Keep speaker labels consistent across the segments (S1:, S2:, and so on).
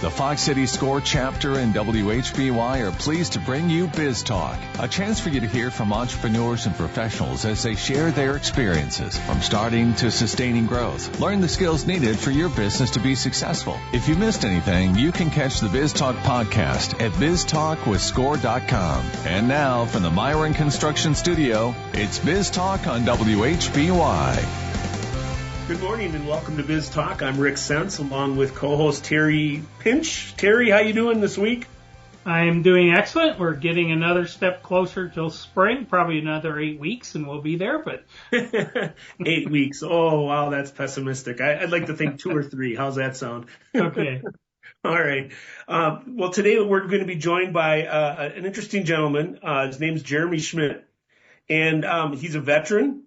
S1: The Fox City SCORE chapter and WHBY are pleased to bring you Biz Talk, a chance for you to hear from entrepreneurs and professionals as they share their experiences from starting to sustaining growth. Learn the skills needed for your business to be successful. If you missed anything, you can catch the Biz Talk podcast at biztalkwithscore.com. And now from the Myron Construction Studio, it's Biz Talk on WHBY.
S2: Good morning and welcome to Biz Talk. I'm Rick Sense along with co-host Terry Pinch. Terry, how you doing this week?
S3: I am doing excellent. We're getting another step closer till spring, probably another 8 weeks, and we'll be there. But
S2: 8 weeks. Oh, wow, that's pessimistic. I'd like to think 2 or 3. How's that sound?
S3: Okay.
S2: All right. Well, today we're going to be joined by an interesting gentleman. His name's Jeremy Schmidt, and he's a veteran.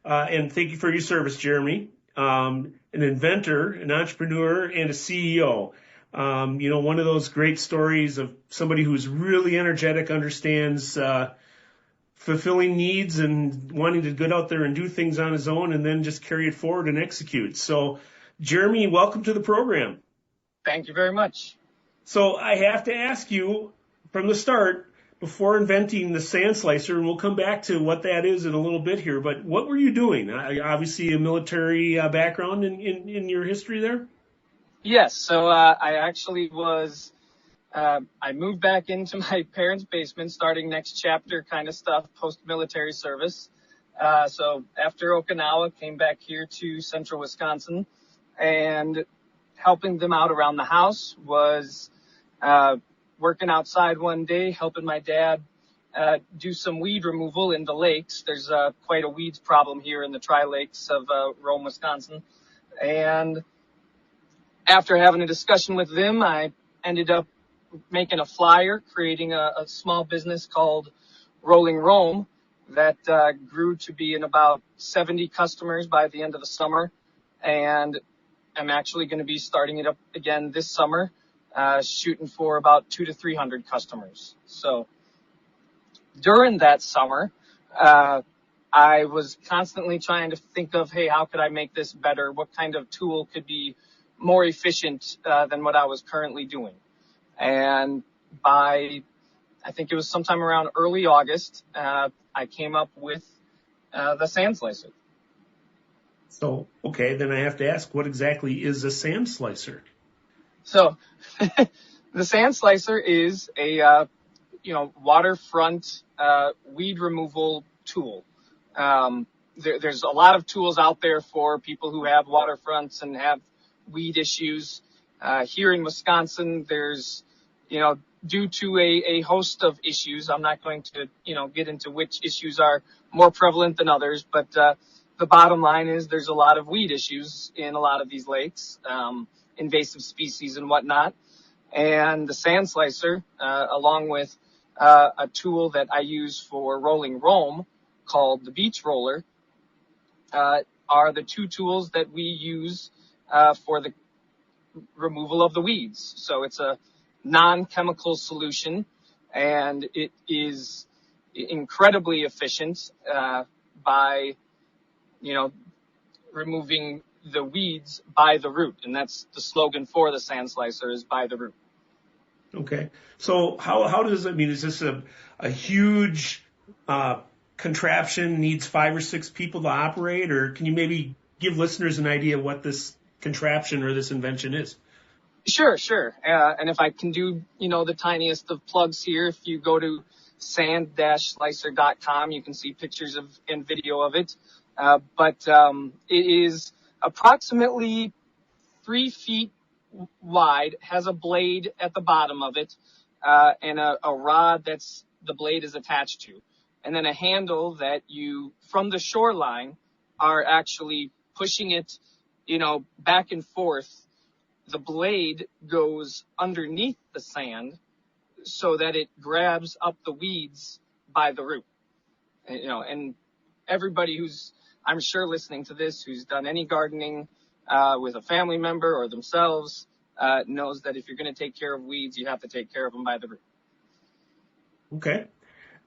S2: And thank you for your service, Jeremy. An inventor, an entrepreneur, and a CEO. One of those great stories of somebody who's really energetic, understands fulfilling needs and wanting to get out there and do things on his own and then just carry it forward and execute. So, Jeremy, welcome to the program.
S4: Thank you very much. So
S2: I have to ask you from the start, before inventing the sand slicer, and we'll come back to what that is in a little bit here, but what were you doing? Obviously a military background in your history there?
S4: Yes, so I actually was, I moved back into my parents' basement, starting next chapter kind of stuff, post-military service. So after Okinawa, came back here to central Wisconsin, and helping them out around the house was working outside one day, helping my dad do some weed removal in the lakes. There's quite a weeds problem here in the Tri-Lakes of Rome, Wisconsin. And after having a discussion with them, I ended up making a flyer, creating a small business called Rolling Rome that grew to be in about 70 customers by the end of the summer. And I'm actually going to be starting it up again this summer. Shooting for about 200 to 300 customers. So during that summer, I was constantly trying to think of, hey, how could I make this better? What kind of tool could be more efficient than what I was currently doing? And I think it was sometime around early August, I came up with the sand slicer.
S2: So, okay, then I have to ask, what exactly is a sand slicer?
S4: So the sand slicer is a, waterfront, weed removal tool. There's a lot of tools out there for people who have waterfronts and have weed issues. Here in Wisconsin, there's, due to a host of issues, I'm not going to, get into which issues are more prevalent than others, but, the bottom line is there's a lot of weed issues in a lot of these lakes. Invasive species and whatnot. And the sand slicer, along with a tool that I use for rolling Rome called the beach roller, are the two tools that we use for the removal of the weeds. So it's a non-chemical solution, and it is incredibly efficient by, removing the weeds by the root. And that's the slogan for the sand slicer, is by the root.
S2: Okay. So how does it mean? Is this a huge contraption, needs 5 or 6 people to operate, or can you maybe give listeners an idea of what this contraption or this invention is?
S4: Sure. And if I can do, the tiniest of plugs here, if you go to sand-slicer.com, you can see pictures of and video of it. But it is approximately 3 feet wide, has a blade at the bottom of it, and a rod that's the blade is attached to, and then a handle that you, from the shoreline, are actually pushing it, back and forth. The blade goes underneath the sand so that it grabs up the weeds by the root. And everybody who's, I'm sure, listening to this, who's done any gardening with a family member or themselves, knows that if you're going to take care of weeds, you have to take care of them by the root.
S2: Okay.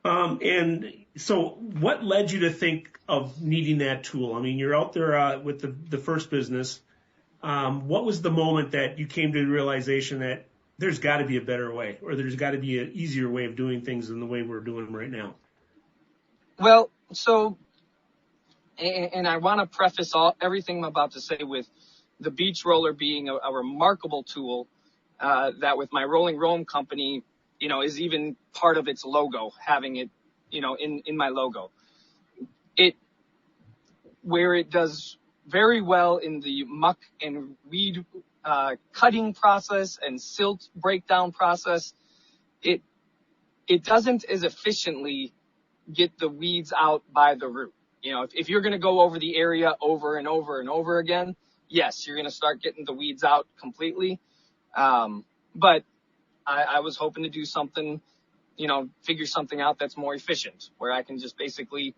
S2: And so what led you to think of needing that tool? I mean, you're out there with the first business. What was the moment that you came to the realization that there's got to be a better way, or there's got to be an easier way of doing things than the way we're doing them right now.
S4: Well, so, and I want to preface everything I'm about to say with the beach roller being a remarkable tool that with my Rolling Roam company, is even part of its logo, having it, in my logo. Where it does very well in the muck and weed cutting process and silt breakdown process, it doesn't as efficiently get the weeds out by the root. If you're going to go over the area over and over and over again, yes, you're going to start getting the weeds out completely. But I was hoping to do something, figure something out that's more efficient, where I can just basically,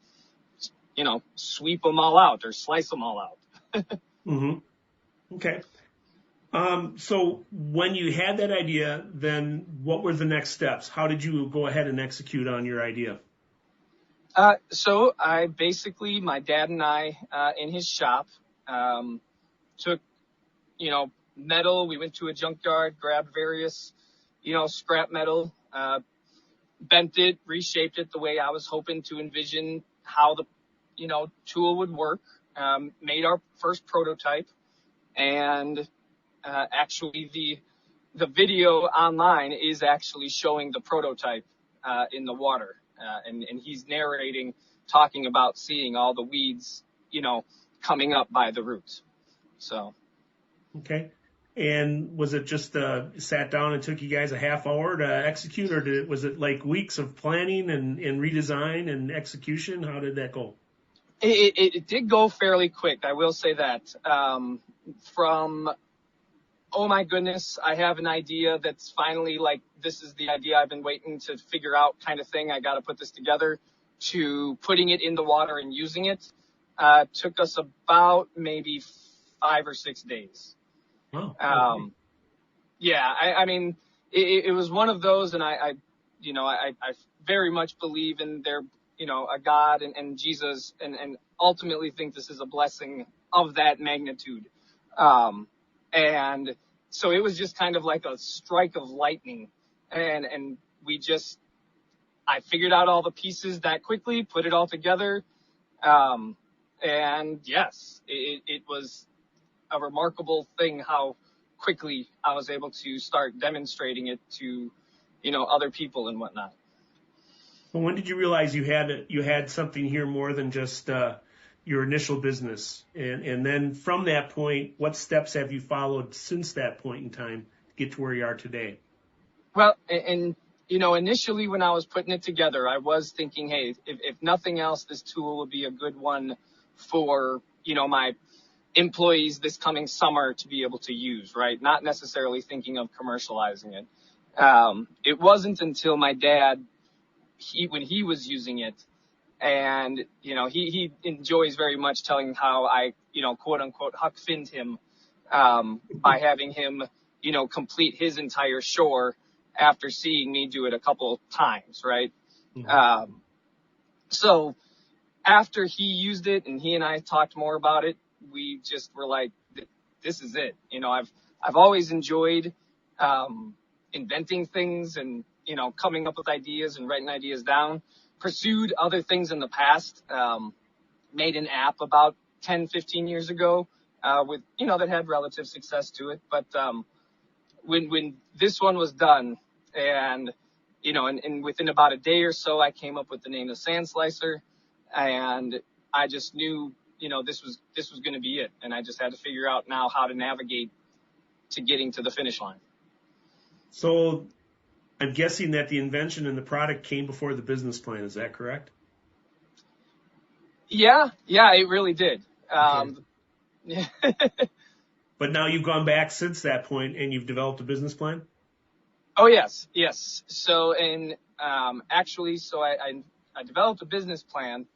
S4: sweep them all out or slice them all out.
S2: Mm-hmm. Okay. So when you had that idea, then what were the next steps? How did you go ahead and execute on your idea?
S4: So I basically, my dad and I, in his shop, took, metal. We went to a junkyard, grabbed various, scrap metal, bent it, reshaped it the way I was hoping to envision how the, tool would work, made our first prototype, and, actually the video online is actually showing the prototype, in the water. And he's narrating, talking about seeing all the weeds, coming up by the roots. So.
S2: Okay. And was it just sat down and took you guys a half hour to execute, or was it like weeks of planning and redesign and execution? How did that go?
S4: It did go fairly quick. I will say that. From, oh my goodness, I have an idea that's finally like, this is the idea I've been waiting to figure out kind of thing. I got to put this together, to putting it in the water and using it. Took us about maybe 5 or 6 days.
S2: Oh, okay.
S4: Yeah, I mean, it was one of those, and I very much believe in their, a God and Jesus, and ultimately think this is a blessing of that magnitude. And so it was just kind of like a strike of lightning, and I figured out all the pieces that quickly, put it all together. And yes, it was a remarkable thing how quickly I was able to start demonstrating it to, other people and whatnot.
S2: Well, when did you realize you had something here more than just your initial business? And then from that point, what steps have you followed since that point in time to get to where you are today?
S4: Well, and initially when I was putting it together, I was thinking, hey, if nothing else, this tool would be a good one for, my employees this coming summer to be able to use, right? Not necessarily thinking of commercializing it. It wasn't until my dad, when he was using it, and, he enjoys very much telling how I, quote unquote, Huck Finned him, by having him, complete his entire shore after seeing me do it a couple times, right? Mm-hmm. So after he used it and he and I talked more about it, we just were like, this is it. I've always enjoyed, inventing things and, coming up with ideas and writing ideas down, pursued other things in the past, made an app about 10, 15 years ago, with, that had relative success to it. But, when this one was done and, and within about a day or so, I came up with the name of Sand Slicer, and I just knew, this was going to be it. And I just had to figure out now how to navigate to getting to the finish line.
S2: So I'm guessing that the invention and the product came before the business plan. Is that correct?
S4: Yeah, it really did.
S2: Okay. But now you've gone back since that point and you've developed a business plan?
S4: Oh, yes. So, actually, I developed a business plan,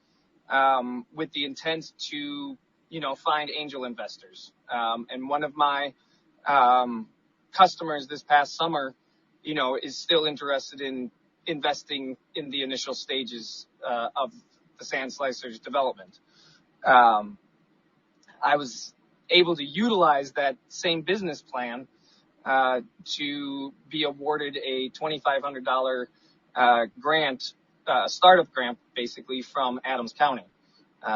S4: with the intent to, find angel investors. And one of my, customers this past summer, is still interested in investing in the initial stages, of the Sand Slicer's development. I was able to utilize that same business plan to be awarded a $2,500 grant, startup grant, basically from Adams County.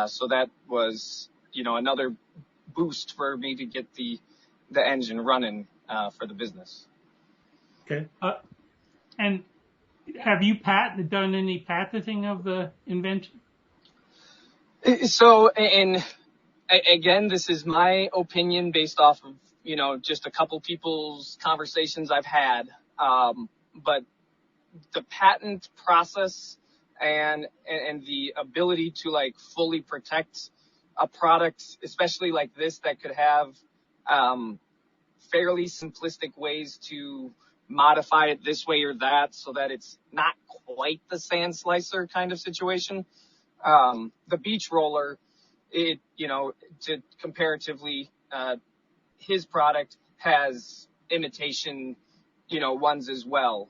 S4: So that was, another boost for me to get the engine running for the business.
S2: Okay.
S3: And have you done any patenting of the invention?
S4: So, and again, this is my opinion based off of, just a couple people's conversations I've had. But the patent process and the ability to like fully protect a product, especially like this, that could have fairly simplistic ways to modify it this way or that so that it's not quite the sand slicer kind of situation. The beach roller, comparatively, his product has imitation, ones as well.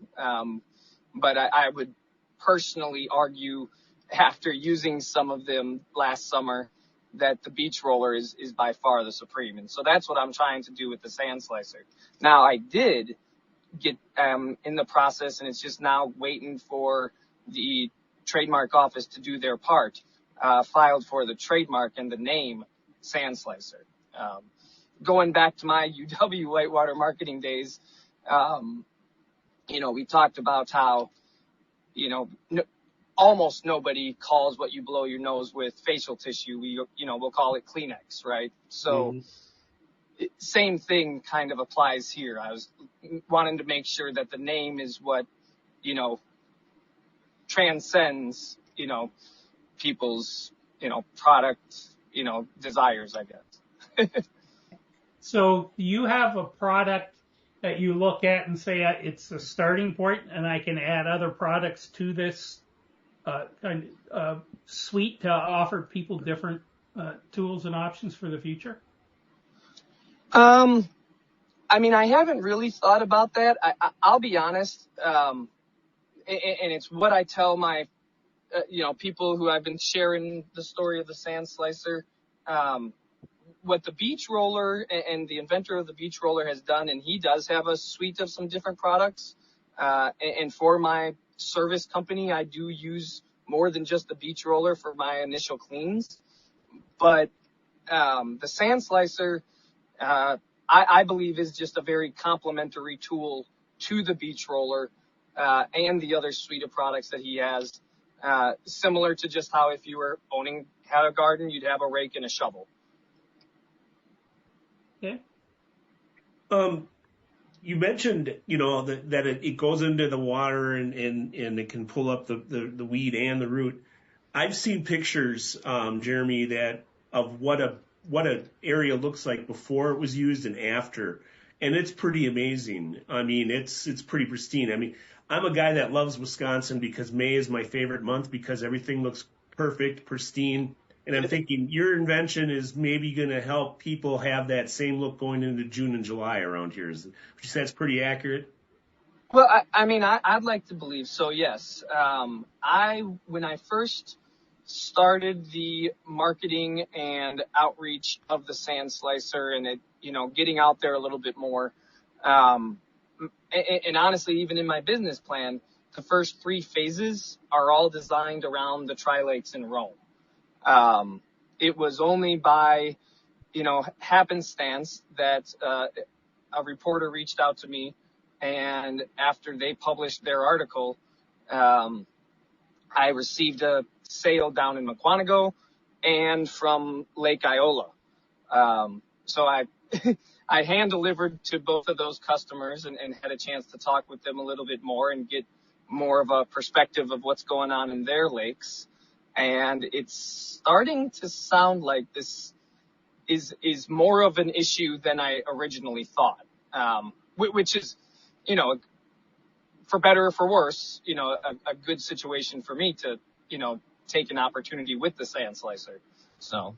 S4: But I would personally argue, after using some of them last summer, that the beach roller is by far the supreme. And so that's what I'm trying to do with the sand slicer. Now, I did get in the process, and it's just now waiting for the trademark office to do their part, filed for the trademark and the name Sand Slicer. Going back to my UW Whitewater marketing days, we talked about how, almost nobody calls what you blow your nose with facial tissue. We'll call it Kleenex, right? So same thing kind of applies here. I was wanting to make sure that the name is what, transcends, people's, product, desires, I guess.
S3: So you have a product that you look at and say it's a starting point, and I can add other products to this suite to offer people different tools and options for the future?
S4: I haven't really thought about that. I'll be honest, and it's what I tell my, people who I've been sharing the story of the sand slicer. What the beach roller and the inventor of the beach roller has done, and he does have a suite of some different products. And for my service company, I do use more than just the beach roller for my initial cleans. But the sand slicer, I believe, is just a very complementary tool to the beach roller and the other suite of products that he has. Similar to just how if you had a garden, you'd have a rake and a shovel.
S3: Okay.
S2: You mentioned, that it goes into the water and it can pull up the weed and the root. I've seen pictures, Jeremy, of what a area looks like before it was used and after, and it's pretty amazing. It's pretty pristine. I'm a guy that loves Wisconsin because May is my favorite month because everything looks perfect, pristine. And I'm thinking your invention is maybe going to help people have that same look going into June and July around here. Would you say that's pretty accurate?
S4: Well, I'd like to believe so, yes. When I first started the marketing and outreach of the sand slicer and it, getting out there a little bit more, and honestly, even in my business plan, the first 3 phases are all designed around the Tri-Lakes in Rome. It was only by, happenstance that a reporter reached out to me, and after they published their article, I received a sale down in Mukwonago and from Lake Iola. So I hand delivered to both of those customers and had a chance to talk with them a little bit more and get more of a perspective of what's going on in their lakes. And it's starting to sound like this is more of an issue than I originally thought, which is, for better or for worse, a good situation for me to, take an opportunity with the sand slicer. So.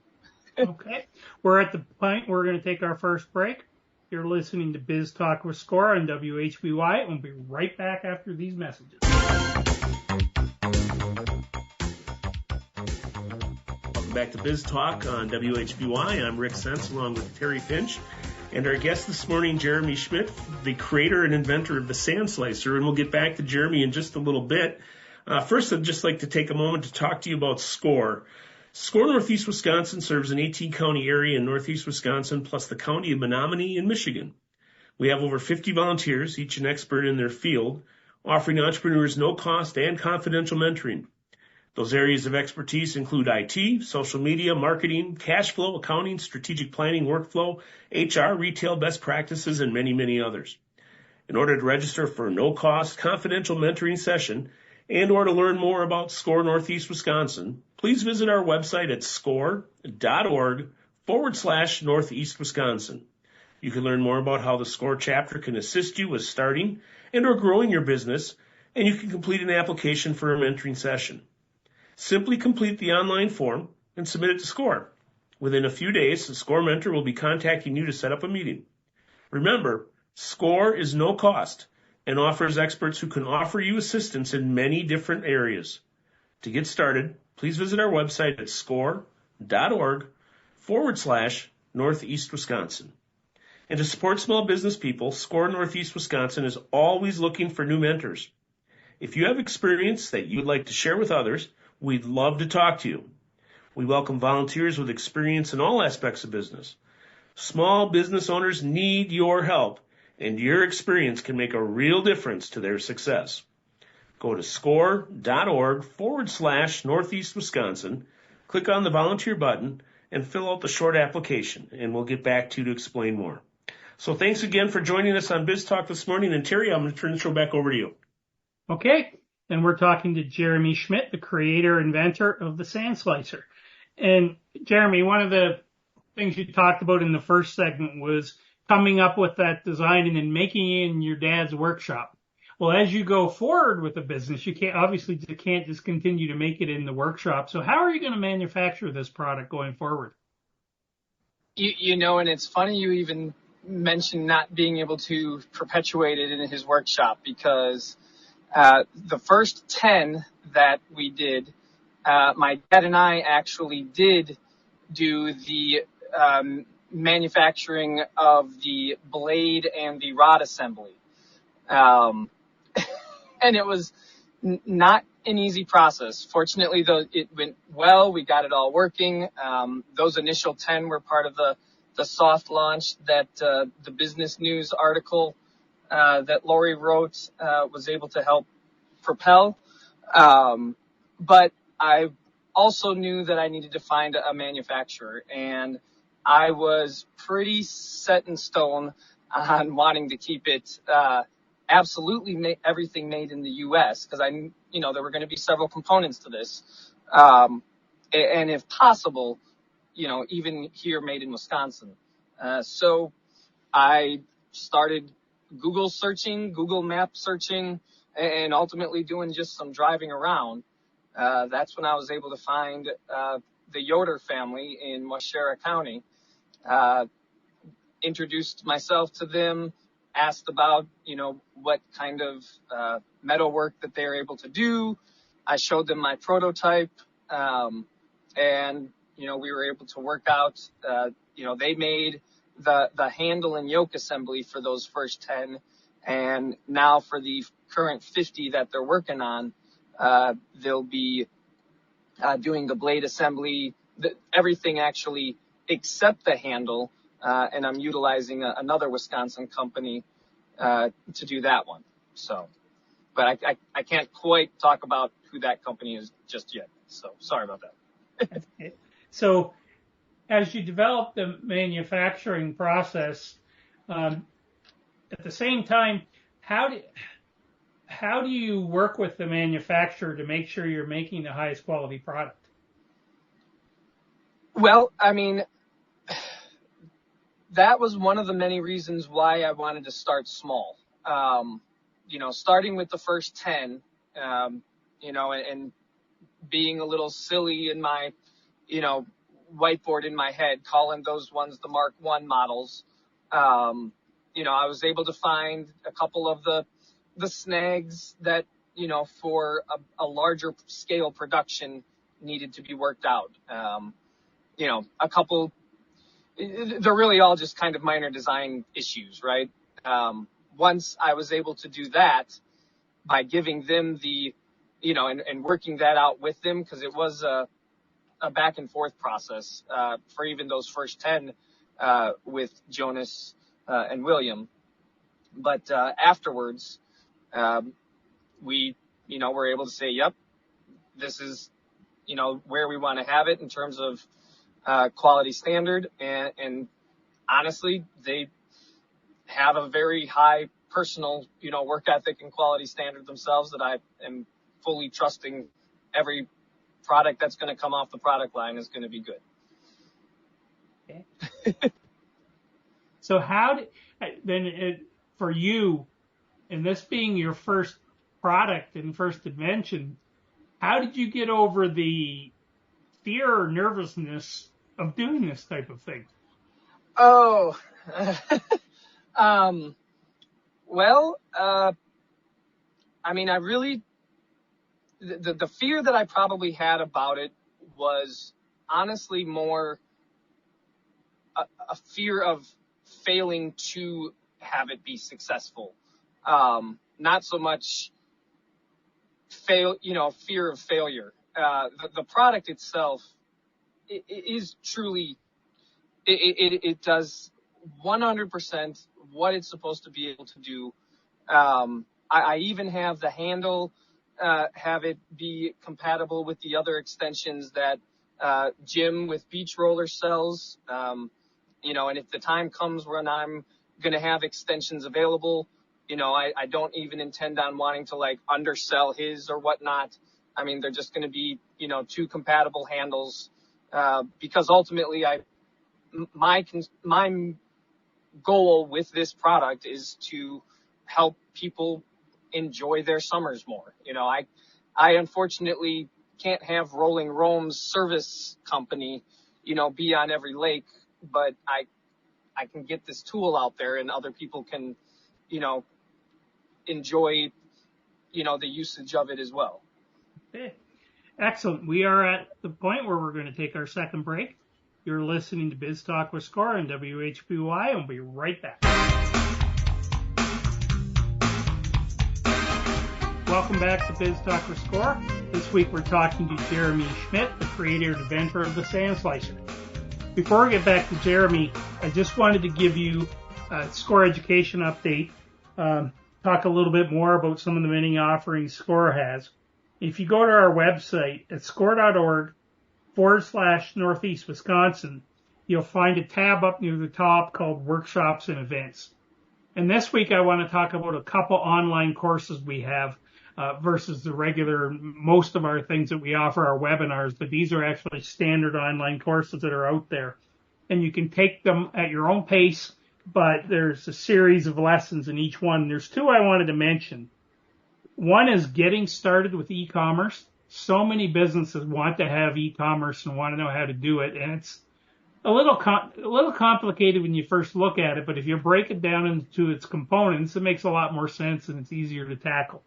S3: Okay. We're at the point where we're going to take our first break. You're listening to Biz Talk with Score on WHBY, and we'll be right back after these messages. Welcome
S2: back to Biz Talk on WHBY. I'm Rick Sense along with Terry Finch. And our guest this morning, Jeremy Schmidt, the creator and inventor of the sand slicer. And we'll get back to Jeremy in just a little bit. First, I'd just like to take a moment to talk to you about SCORE. SCORE Northeast Wisconsin serves an 18-county area in Northeast Wisconsin, plus the county of Menominee in Michigan. We have over 50 volunteers, each an expert in their field, offering entrepreneurs no-cost and confidential mentoring. Those areas of expertise include IT, social media, marketing, cash flow, accounting, strategic planning, workflow, HR, retail best practices, and many, many others. In order to register for a no-cost, confidential mentoring session and or to learn more about SCORE Northeast Wisconsin, please visit our website at score.org/Northeast Wisconsin. You can learn more about how the SCORE chapter can assist you with starting and or growing your business, and you can complete an application for a mentoring session. Simply complete the online form and submit it to SCORE. Within a few days, the SCORE mentor will be contacting you to set up a meeting. Remember, SCORE is no cost and offers experts who can offer you assistance in many different areas. To get started, please visit our website at score.org/Northeast Wisconsin. And to support small business people, SCORE Northeast Wisconsin is always looking for new mentors. If you have experience that you'd like to share with others, we'd love to talk to you. We welcome volunteers with experience in all aspects of business. Small business owners need your help, and your experience can make a real difference to their success. Go to score.org/Northeast Wisconsin, click on the volunteer button, and fill out the short application, and we'll get back to you to explain more. So thanks again for joining us on Biz Talk this morning. And Terry, I'm going to turn the show back over to you.
S3: Okay. And we're talking to Jeremy Schmidt, the creator, inventor of the sand slicer. And Jeremy, one of the things you talked about in the first segment was coming up with that design and then making it in your dad's workshop. Well, as you go forward with the business, you can't just continue to make it in the workshop. So how are you going to manufacture this product going forward?
S4: And it's funny you even mentioned not being able to perpetuate it in his workshop, because the first 10 that we did, my dad and I actually did do the manufacturing of the blade and the rod assembly. And it was not an easy process. Fortunately, though, it went well. We got it all working. Those initial 10 were part of the soft launch that the Business News article that Lori wrote was able to help propel. But I also knew that I needed to find a manufacturer, and I was pretty set in stone on wanting to keep it absolutely everything made in the U.S. because I there were going to be several components to this, and if possible, even here made in Wisconsin. So I started Google Map searching, and ultimately doing just some driving around. That's when I was able to find the Yoder family in Waushara County. Introduced myself to them, asked about, what kind of metalwork that they were able to do. I showed them my prototype, and, we were able to work out, they made the handle and yoke assembly for those first 10. And now for the current 50 that they're working on, they'll be doing the blade assembly, everything actually except the handle. And I'm utilizing another Wisconsin company to do that one. So, but I can't quite talk about who that company is just yet. So sorry about that.
S3: So as you develop the manufacturing process, at the same time, how do you work with the manufacturer to make sure you're making the highest quality product?
S4: Well, I mean, that was one of the many reasons why I wanted to start small. Starting with the first 10, and being a little silly in my, whiteboard in my head, calling those ones the Mark I models. I was able to find a couple of the snags that, for a larger scale production needed to be worked out. A couple they're really all just kind of minor design issues, right? Once I was able to do that by giving them the, and working that out with them, because it was a back and forth process for even those first 10 with Jonas and William. But afterwards, we, were able to say, yep, this is, where we want to have it in terms of quality standard. And honestly, they have a very high personal, work ethic and quality standard themselves that I am fully trusting every product that's going to come off the product line is going to be good.
S3: Okay. So for you, and this being your first product and first invention, how did you get over the fear or nervousness of doing this type of thing?
S4: Oh, well, I really, the fear that I probably had about it was honestly more a fear of failing to have it be successful. Not so much fear of failure. The product itself is truly, it does 100% what it's supposed to be able to do. I even have the handle, have it be compatible with the other extensions that Jim with Beach Roller sells. And if the time comes when I'm going to have extensions available, I don't even intend on wanting to undersell his or whatnot. They're just going to be, 2 compatible handles, because ultimately my goal with this product is to help people enjoy their summers more. I unfortunately can't have Rolling Rome's service company, be on every lake, but I can get this tool out there and other people can, enjoy, the usage of it as well.
S3: Okay. Excellent. We are at the point where we're going to take our second break. You're listening to Biz Talk with Score on WHBY, and we'll be right back. Welcome back to Biz Talk with Score. This week we're talking to Jeremy Schmidt, the creator and inventor of the Sand Slicer. Before we get back to Jeremy, I just wanted to give you a Score education update, talk a little bit more about some of the many offerings Score has. If you go to our website at score.org/Northeast Wisconsin, you'll find a tab up near the top called Workshops and Events. And this week I want to talk about a couple online courses we have versus the regular, most of our things that we offer are webinars, but these are actually standard online courses that are out there. And you can take them at your own pace, but there's a series of lessons in each one. There's 2 I wanted to mention. One is getting started with e-commerce. So many businesses want to have e-commerce and want to know how to do it, and it's a little complicated when you first look at it, but if you break it down into its components, it makes a lot more sense and it's easier to tackle.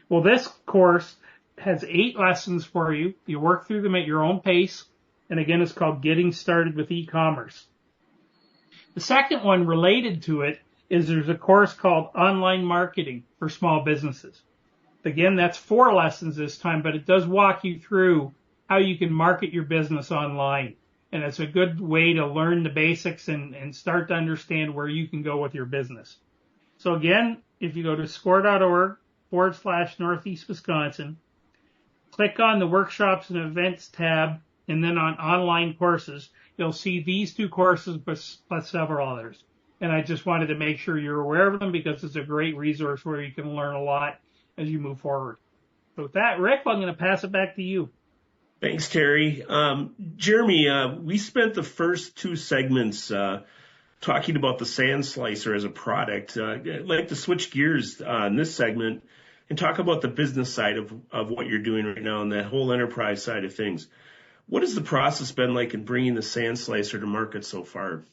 S3: Well, this course has 8 lessons for you. You work through them at your own pace, and again, it's called Getting Started with E-commerce. The second one related to it is there's a course called Online Marketing for Small Businesses. Again, that's 4 lessons this time, but it does walk you through how you can market your business online. And it's a good way to learn the basics and start to understand where you can go with your business. So again, if you go to score.org/Northeast Wisconsin, click on the Workshops and Events tab, and then on Online Courses, you'll see these 2 courses plus several others. And I just wanted to make sure you're aware of them because it's a great resource where you can learn a lot as you move forward. So with that, Rick, I'm going to pass it back to you.
S2: Thanks, Terry. Jeremy, we spent the first 2 segments talking about the Sand Slicer as a product. I'd like to switch gears in this segment and talk about the business side of what you're doing right now and that whole enterprise side of things. What has the process been like in bringing the Sand Slicer to market so far?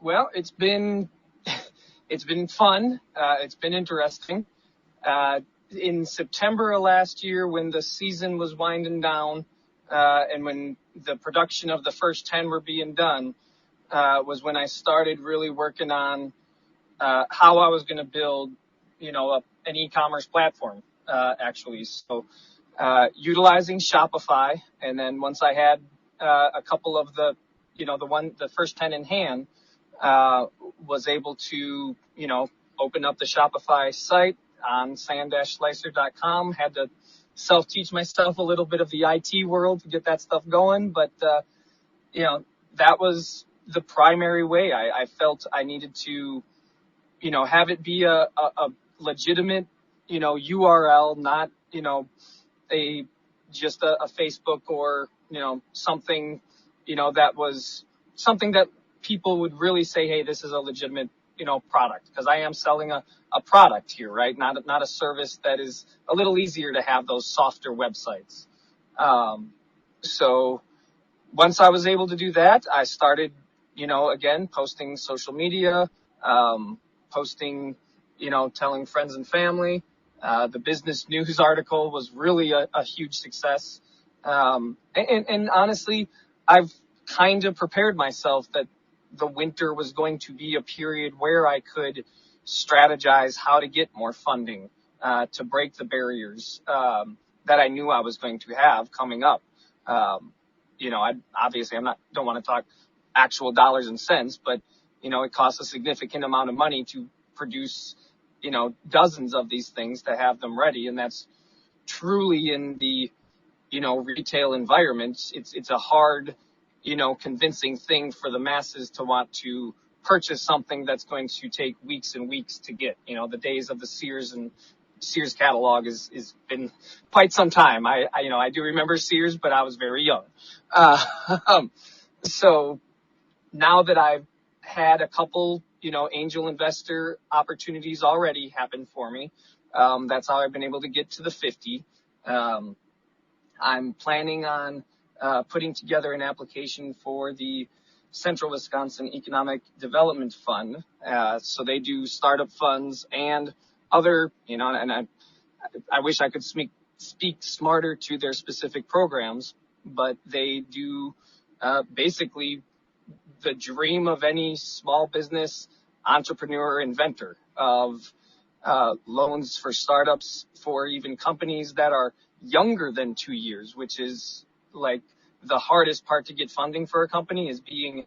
S4: Well, it's been fun. It's been interesting. In September of last year, when the season was winding down, and when the production of the first 10 were being done, was when I started really working on how I was going to build, an e-commerce platform, actually. So utilizing Shopify, and then once I had a couple of the first 10 in hand, was able to, open up the Shopify site on sand-slicer.com. Had to self-teach myself a little bit of the IT world to get that stuff going. But, that was the primary way I felt I needed to, have it be a legitimate, URL, not, just a Facebook or, something, that was something that people would really say, hey, this is a legitimate, product, because I am selling a product here, right? Not a service that is a little easier to have those softer websites. So once I was able to do that, I started, again, posting social media, posting, telling friends and family. The business news article was really a huge success. And honestly, I've kind of prepared myself that the winter was going to be a period where I could strategize how to get more funding, to break the barriers, that I knew I was going to have coming up. Obviously don't want to talk actual dollars and cents, but, it costs a significant amount of money to produce, dozens of these things to have them ready. And that's truly in the, retail environment. It's a hard, convincing thing for the masses to want to purchase something that's going to take weeks and weeks to get. The days of the Sears catalog is been quite some time. I do remember Sears, but I was very young. So now that I've had a couple, angel investor opportunities already happen for me, that's how I've been able to get to the 50. I'm planning on putting together an application for the Central Wisconsin Economic Development Fund. So they do startup funds and other, and I wish I could speak smarter to their specific programs, but they do basically the dream of any small business entrepreneur inventor of loans for startups, for even companies that are younger than 2 years, which is like the hardest part to get funding for a company, is being,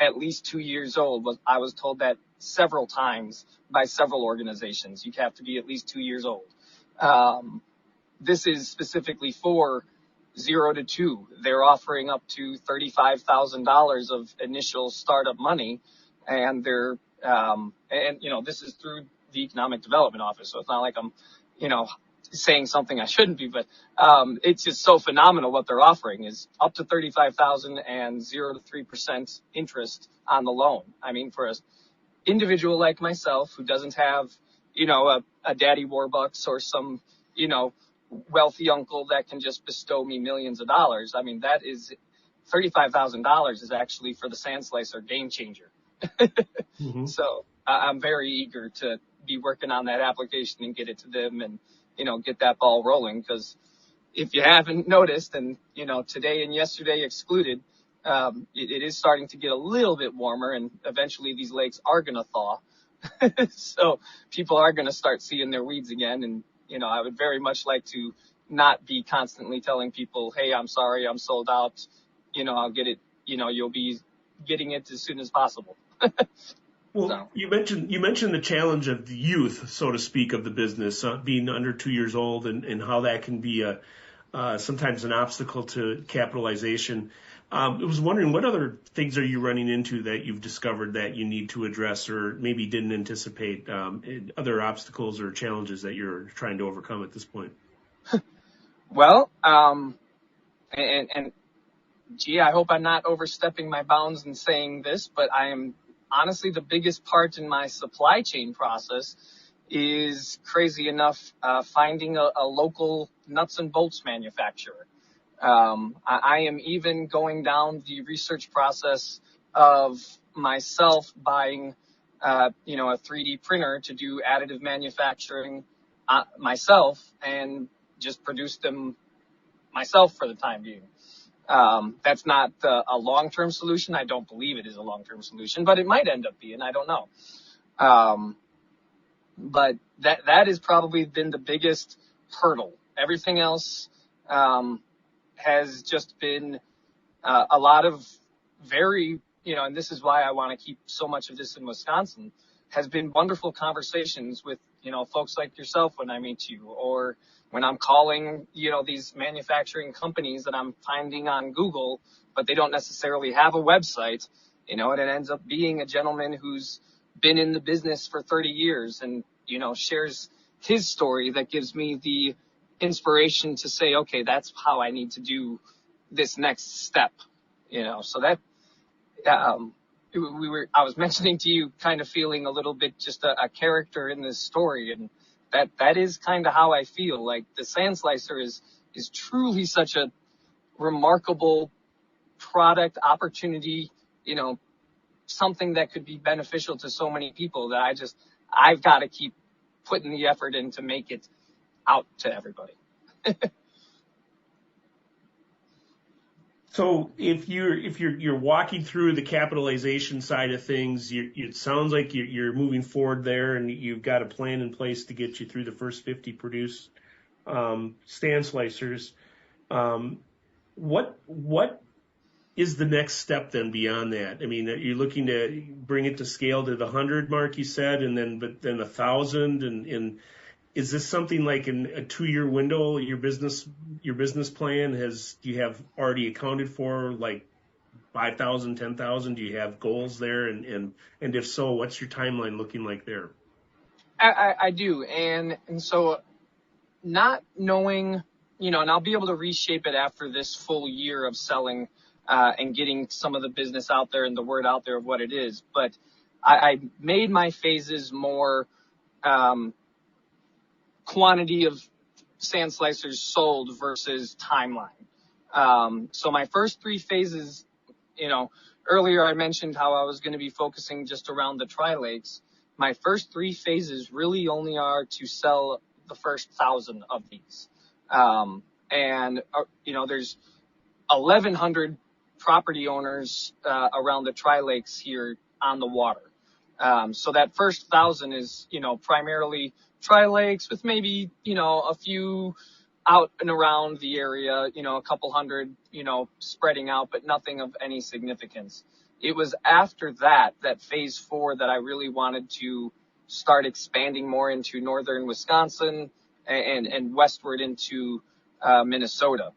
S4: at least 2 years old. I was told that several times by several organizations. You have to be at least 2 years old. This is specifically for 0 to 2. They're offering up to $35,000 of initial startup money, and they're this is through the Economic Development Office. So it's not like I'm, saying something I shouldn't be, but it's just so phenomenal what they're offering is up to $35,000 and 0 to 3% interest on the loan. I mean, for an individual like myself who doesn't have, a daddy Warbucks or some, wealthy uncle that can just bestow me millions of dollars. I mean, that is $35,000 is actually for the Sand Slicer game changer. Mm-hmm. So I'm very eager to be working on that application and get it to them and, get that ball rolling. Because if you haven't noticed, and, today and yesterday excluded, it is starting to get a little bit warmer, and eventually these lakes are going to thaw. So people are going to start seeing their weeds again. And, I would very much like to not be constantly telling people, hey, I'm sorry, I'm sold out. I'll get it. You'll be getting it as soon as possible.
S2: Well, so. You mentioned the challenge of the youth, so to speak, of the business, being under 2 years old, and how that can be sometimes an obstacle to capitalization. I was wondering, what other things are you running into that you've discovered that you need to address, or maybe didn't anticipate, other obstacles or challenges that you're trying to overcome at this point?
S4: Well, and gee, I hope I'm not overstepping my bounds in saying this, but I am honestly the biggest part in my supply chain process is, crazy enough, finding a local nuts and bolts manufacturer. I am even going down the research process of myself buying, a 3D printer to do additive manufacturing myself and just produce them myself for the time being. That's not a long-term solution. I don't believe it is a long-term solution, but it might end up being. I don't know. But that has probably been the biggest hurdle. Everything else has just been a lot of very, and this is why I want to keep so much of this in Wisconsin, has been wonderful conversations with, folks like yourself when I meet you, or when I'm calling, these manufacturing companies that I'm finding on Google, but they don't necessarily have a website, and it ends up being a gentleman who's been in the business for 30 years and, shares his story that gives me the inspiration to say, okay, that's how I need to do this next step, so that, I was mentioning to you kind of feeling a little bit just a character in this story, and that is kind of how I feel. Like the Sand Slicer is truly such a remarkable product opportunity, something that could be beneficial to so many people that I've got to keep putting the effort in to make it out to everybody.
S2: So if you're walking through the capitalization side of things, it sounds like you're moving forward there, and you've got a plan in place to get you through the first 50 produced stand slicers. What is the next step then beyond that? I mean, you're looking to bring it to scale to the 100 mark, you said, and then 1,000, and is this something like in a 2-year window? Your business plan do you have already accounted for like 5,000, 10,000? Do you have goals there? And if so, what's your timeline looking like there?
S4: I do. And so not knowing, and I'll be able to reshape it after this full year of selling, and getting some of the business out there and the word out there of what it is. But I made my phases more, quantity of sand slicers sold versus timeline. So my first 3 phases, earlier I mentioned how I was going to be focusing just around the tri-lakes. My first 3 phases really only are to sell the first 1,000 of these. And there's 1,100 property owners, around the tri-lakes here on the water. So that first 1,000 is, primarily tri-lakes with maybe, a few out and around the area, a couple hundred, spreading out, but nothing of any significance. It was after that phase 4 that I really wanted to start expanding more into northern Wisconsin and westward into Minnesota,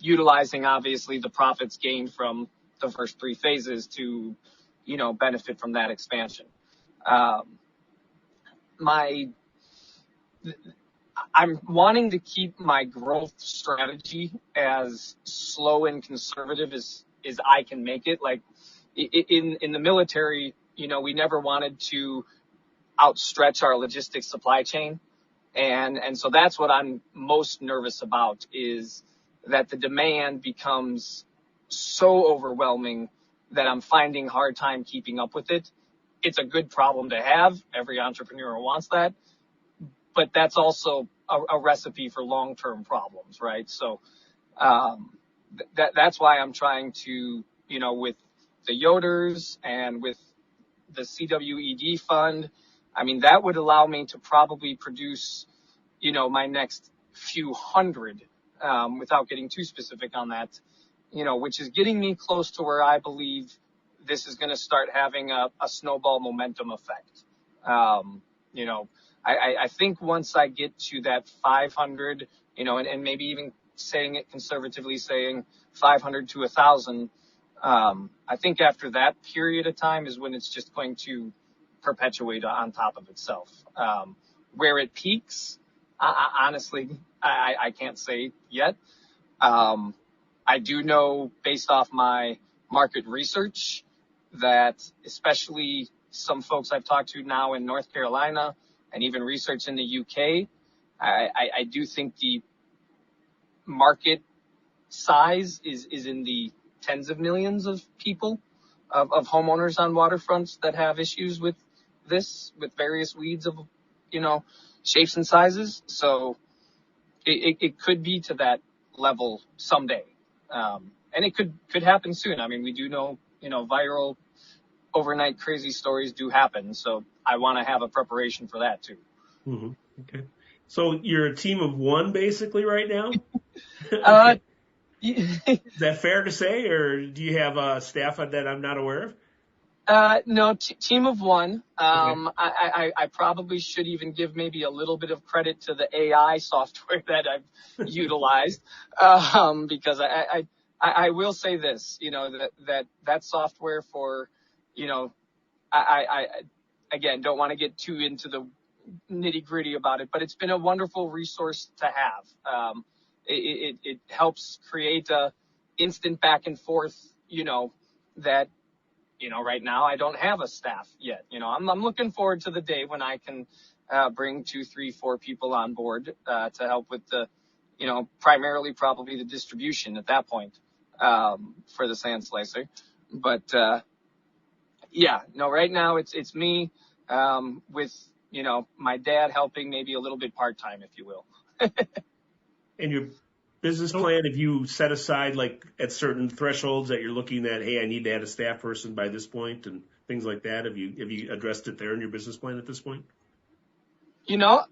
S4: utilizing obviously the profits gained from the first 3 phases to, benefit from that expansion. I'm wanting to keep my growth strategy as slow and conservative as I can make it. Like in the military, we never wanted to outstretch our logistics supply chain. And so that's what I'm most nervous about, is that the demand becomes so overwhelming that I'm finding hard time keeping up with it. It's a good problem to have. Every entrepreneur wants that. But that's also a recipe for long-term problems, right? So that's why I'm trying to, with the Yoders and with the CWED fund, I mean, that would allow me to probably produce, my next few hundred, without getting too specific on that, which is getting me close to where I believe this is going to start having a snowball momentum effect. I think once I get to that 500, and maybe even saying it conservatively, saying 500 to 1,000, I think after that period of time is when it's just going to perpetuate on top of itself. Where it peaks, honestly, I can't say yet. I do know, based off my market research, that especially some folks I've talked to now in North Carolina and even research in the UK, I do think the market size is in the tens of millions of people, of homeowners on waterfronts that have issues with this, with various weeds of, shapes and sizes. So it could be to that level someday. And it could happen soon. I mean, we do know, viral overnight crazy stories do happen. So I want to have a preparation for that too.
S2: Mm-hmm. Okay. So you're a team of one basically right now? Is that fair to say, or do you have a staff that I'm not aware of?
S4: No, team of one.
S2: Okay.
S4: I probably should even give maybe a little bit of credit to the AI software that I've utilized, because I will say this, that software for, I again, don't want to get too into the nitty gritty about it, but it's been a wonderful resource to have. It helps create a instant back and forth, that, right now I don't have a staff yet. I'm looking forward to the day when I can bring 2, 3, 4 people on board to help with the, primarily probably the distribution at that point for the sand slicer. But right now it's me with, my dad helping maybe a little bit part-time, if you will.
S2: And your business plan, have you set aside like at certain thresholds that you're looking at, hey, I need to add a staff person by this point and things like that? Have you addressed it there in your business plan at this point?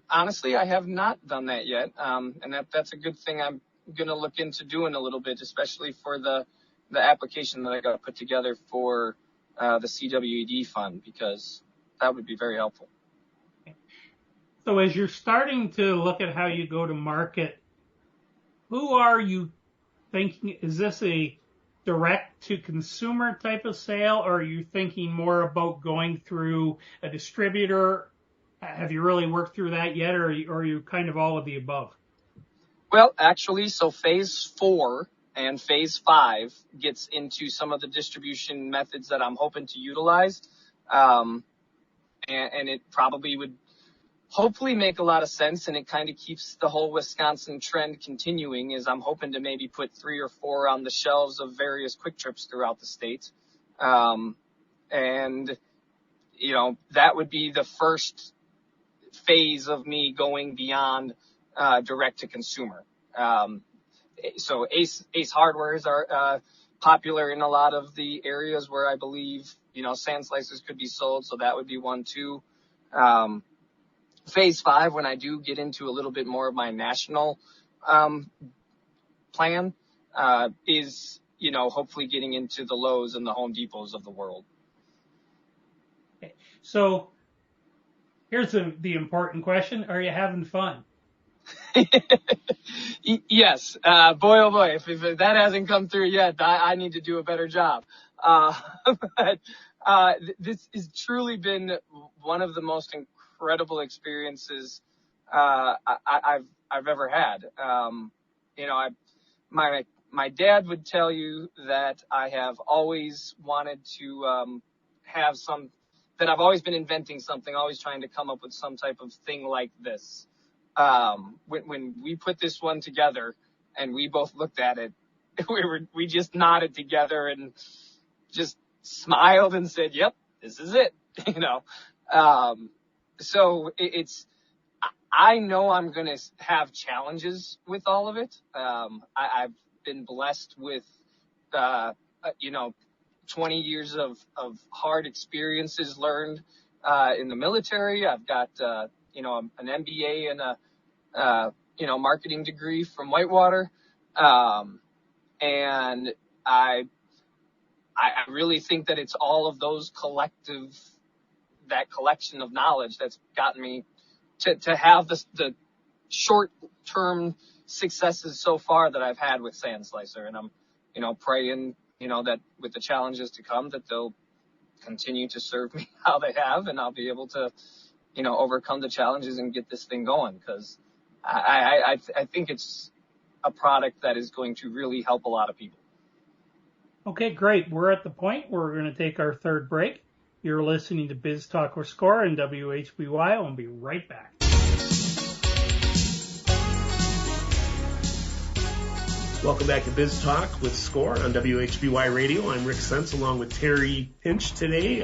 S4: Honestly, I have not done that yet. And that's a good thing. I'm going to look into doing a little bit, especially for the application that I got put together for the CWED fund, because that would be very helpful.
S3: So as you're starting to look at how you go to market, who are you thinking? Is this a direct to consumer type of sale, or are you thinking more about going through a distributor? Have you really worked through that yet, or are you kind of all of the above?
S4: Well, actually, so phase 4 and phase 5 gets into some of the distribution methods that I'm hoping to utilize. And it probably would hopefully make a lot of sense, and it kind of keeps the whole Wisconsin trend continuing, is I'm hoping to maybe put 3 or 4 on the shelves of various Quick Trips throughout the state. And, that would be the first phase of me going beyond direct to consumer. So Ace hardwares are popular in a lot of the areas where I believe, sand slicers could be sold. So that would be one, too. Phase 5, when I do get into a little bit more of my national plan, is, hopefully getting into the Lowe's and the Home Depots of the world.
S3: Okay. So here's the important question. Are you having fun?
S4: Yes. Boy, oh boy, if that hasn't come through yet, I need to do a better job. But this has truly been one of the most incredible experiences I've ever had. My dad would tell you that I have always wanted to that I've always been inventing something, always trying to come up with some type of thing like this. When we put this one together and we both looked at it, we just nodded together and just smiled and said, "Yep, this is it." So I know I'm going to have challenges with all of it. I've been blessed with, 20 years of hard experiences learned, in the military. I've got, an MBA and a, marketing degree from Whitewater. And I really think that it's all of those that collection of knowledge that's gotten me to have the short-term successes so far that I've had with Sand Slicer. And I'm, praying, that with the challenges to come, that they'll continue to serve me how they have, and I'll be able to, overcome the challenges and get this thing going. Because I think it's a product that is going to really help a lot of people.
S3: Okay, great. We're at the point where we're going to take our third break. You're listening to Biz Talk with Score and WHBY. I'll be right back.
S2: Welcome back to Biz Talk with Score on WHBY Radio. I'm Rick Sense along with Terry Pinch today.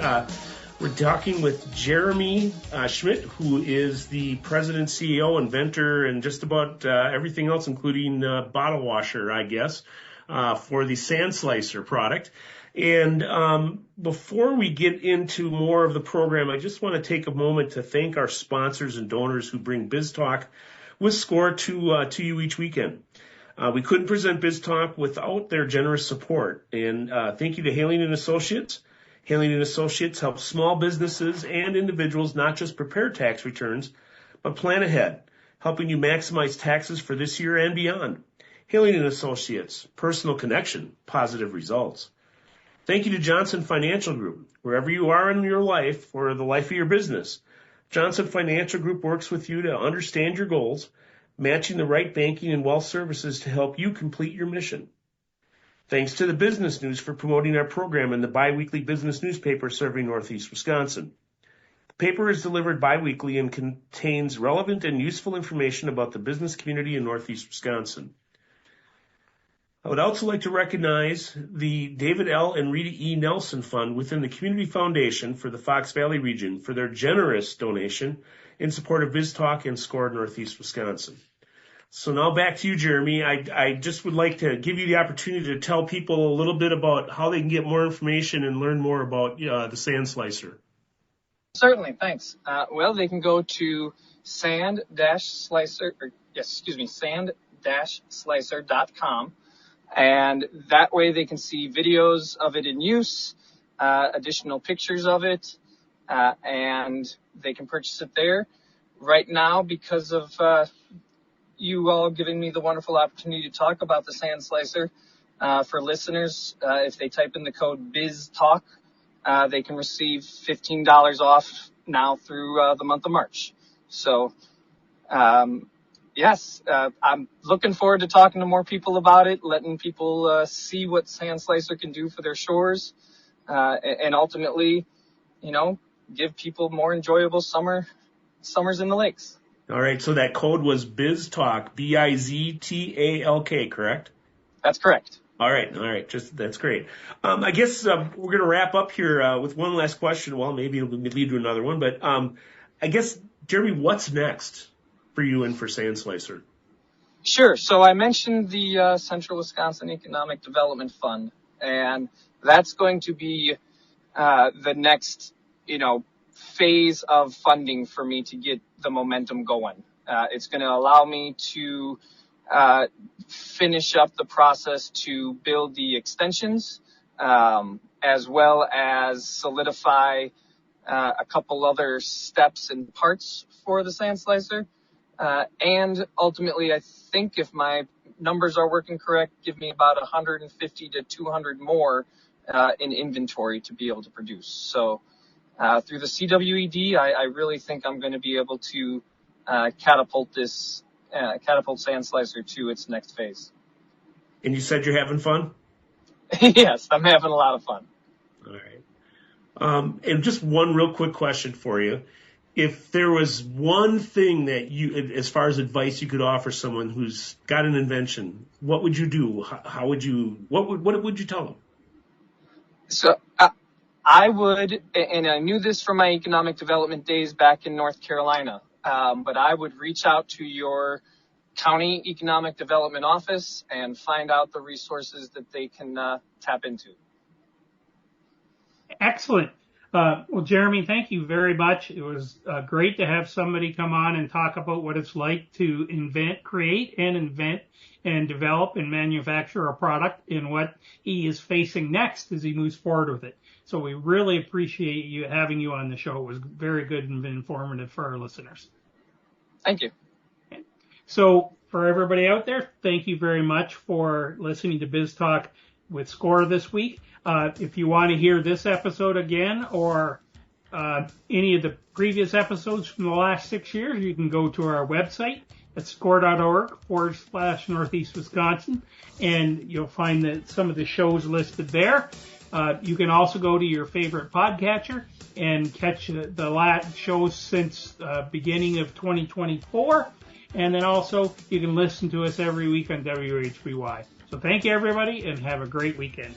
S2: We're talking with Jeremy Schmidt, who is the president, CEO, inventor, and just about everything else, including bottle washer, I guess, for the Sand Slicer product. And before we get into more of the program, I just want to take a moment to thank our sponsors and donors who bring BizTalk with SCORE to you each weekend. We couldn't present BizTalk without their generous support. And thank you to Hailing & Associates. Hailing & Associates helps small businesses and individuals not just prepare tax returns, but plan ahead, helping you maximize taxes for this year and beyond. Hailing & Associates, personal connection, positive results. Thank you to Johnson Financial Group. Wherever you are in your life or the life of your business, Johnson Financial Group works with you to understand your goals, matching the right banking and wealth services to help you complete your mission. Thanks to the Business News for promoting our program in the biweekly business newspaper serving Northeast Wisconsin. The paper is delivered biweekly and contains relevant and useful information about the business community in Northeast Wisconsin. I would also like to recognize the David L. and Rita E. Nelson Fund within the Community Foundation for the Fox Valley region for their generous donation in support of BizTalk and SCORE Northeast Wisconsin. So now back to you, Jeremy. I just would like to give you the opportunity to tell people a little bit about how they can get more information and learn more about the Sand Slicer.
S4: Certainly, thanks. Well, they can go to sand-slicer.com, and that way they can see videos of it in use, additional pictures of it, and they can purchase it there. Right now, because of you all giving me the wonderful opportunity to talk about the Sand Slicer, for listeners, if they type in the code BizTalk, they can receive $15 off now through the month of March. So, yes, I'm looking forward to talking to more people about it, letting people see what Sand Slicer can do for their shores, and ultimately, give people more enjoyable summers in the lakes.
S2: All right, so that code was BizTalk, BizTalk, correct?
S4: That's correct.
S2: All right, that's great. I guess we're going to wrap up here with one last question. Well, maybe it'll lead to another one, but I guess, Jeremy, what's next for you and for Sand Slicer?
S4: Sure. So I mentioned the Central Wisconsin Economic Development Fund, and that's going to be the next, phase of funding for me to get the momentum going. It's going to allow me to finish up the process to build the extensions, as well as solidify a couple other steps and parts for the Sand Slicer. And ultimately, I think if my numbers are working correct, give me about 150 to 200 more in inventory to be able to produce. So through the CWED, I really think I'm going to be able to catapult Sand Slicer to its next phase.
S2: And you said you're having fun?
S4: Yes, I'm having a lot of fun.
S2: All right. And just one real quick question for you. If there was one thing that you, as far as advice you could offer someone who's got an invention, what would you do? How would you, what would you tell them?
S4: So I would, and I knew this from my economic development days back in North Carolina, but I would reach out to your county economic development office and find out the resources that they can tap into.
S3: Excellent. Well, Jeremy, thank you very much. It was great to have somebody come on and talk about what it's like to create and invent and develop and manufacture a product and what he is facing next as he moves forward with it. So we really appreciate having you on the show. It was very good and informative for our listeners.
S4: Thank you.
S3: So for everybody out there, thank you very much for listening to BizTalk with SCORE this week. If you want to hear this episode again or any of the previous episodes from the last 6 years, you can go to our website at score.org/Northeast Wisconsin, and you'll find that some of the shows listed there. You can also go to your favorite podcatcher and catch the last shows since beginning of 2024. And then also you can listen to us every week on WHBY. So thank you, everybody, and have a great weekend.